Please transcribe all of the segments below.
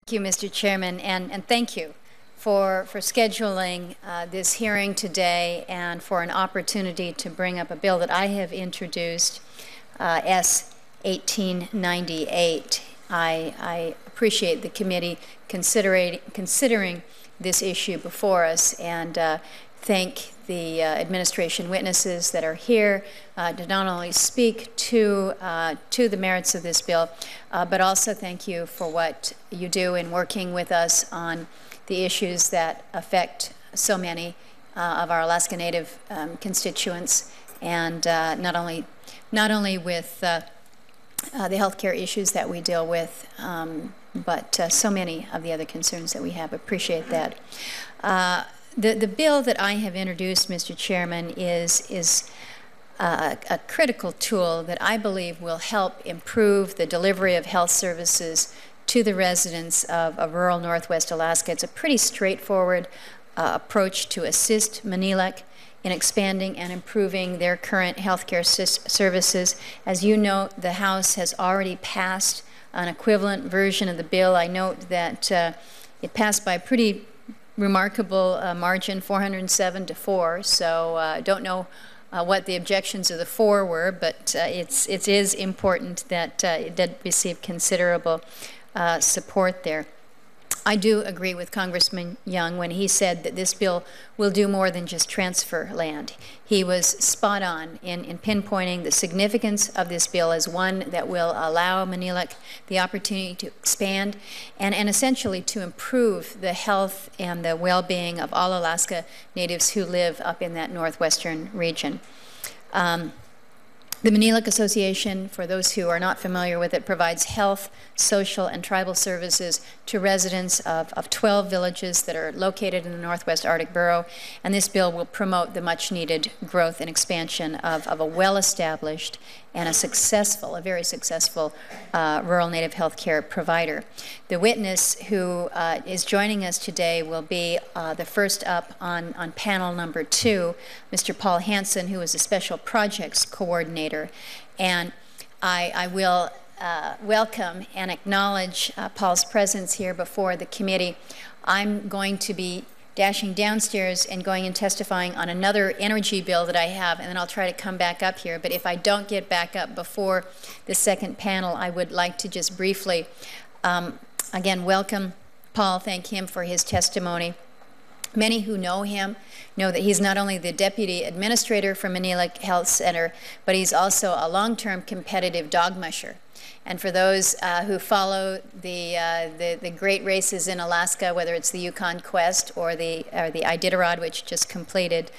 Thank you, Mr. Chairman, and thank you for scheduling this hearing today and for an opportunity to bring up a bill that I have introduced, S. 1898. I appreciate the committee considering this issue before us, and thank the administration witnesses that are here to not only speak to the merits of this bill, but also thank you for what you do in working with us on the issues that affect so many of our Alaska Native constituents, and not only with the healthcare issues that we deal with, but so many of the other concerns that we have. Appreciate that. The bill that I have introduced, Mr. Chairman, is a critical tool that I believe will help improve the delivery of health services to the residents of rural Northwest Alaska. It's a pretty straightforward approach to assist Manilek in expanding and improving their current healthcare services. As you know, the House has already passed an equivalent version of the bill. I note that it passed by a pretty remarkable margin, 407 to 4. So don't know what the objections of the 4 were, but it is important that it did receive considerable support there. I do agree with Congressman Young when he said that this bill will do more than just transfer land. He was spot on in pinpointing the significance of this bill as one that will allow Manilek the opportunity to expand and essentially to improve the health and the well-being of all Alaska Natives who live up in that northwestern region. The Manilek Association, for those who are not familiar with it, provides health, social, and tribal services to residents of 12 villages that are located in the Northwest Arctic Borough, and this bill will promote the much-needed growth and expansion of a well-established and a very successful rural Native health care provider. The witness who is joining us today will be the first up on panel number 2, Mr. Paul Hansen, who is a special projects coordinator. And I will welcome and acknowledge Paul's presence here before the committee. I'm going to be dashing downstairs and going and testifying on another energy bill that I have, and then I'll try to come back up here. But if I don't get back up before the second panel, I would like to just briefly, again, welcome Paul, thank him for his testimony. Many who know him know that he's not only the Deputy Administrator for Manilek Health Center, but he's also a long-term competitive dog musher. And for those who follow the great races in Alaska, whether it's the Yukon Quest or the Iditarod, which just completed,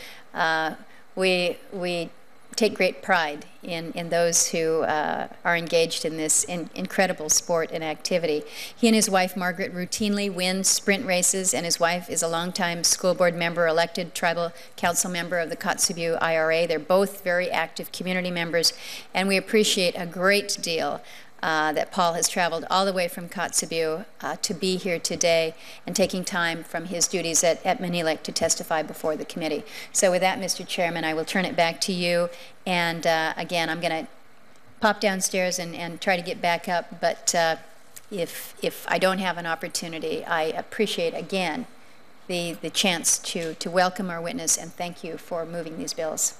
we take great pride in those who are engaged in this incredible sport and activity. He and his wife, Margaret, routinely win sprint races, and his wife is a longtime school board member, elected tribal council member of the Kotzebue IRA. They're both very active community members, and we appreciate a great deal that Paul has traveled all the way from Kotzebue to be here today and taking time from his duties at Manilek to testify before the committee. So with that, Mr. Chairman, I will turn it back to you. And again, I'm going to pop downstairs and try to get back up. But if I don't have an opportunity, I appreciate, again, the chance to welcome our witness and thank you for moving these bills.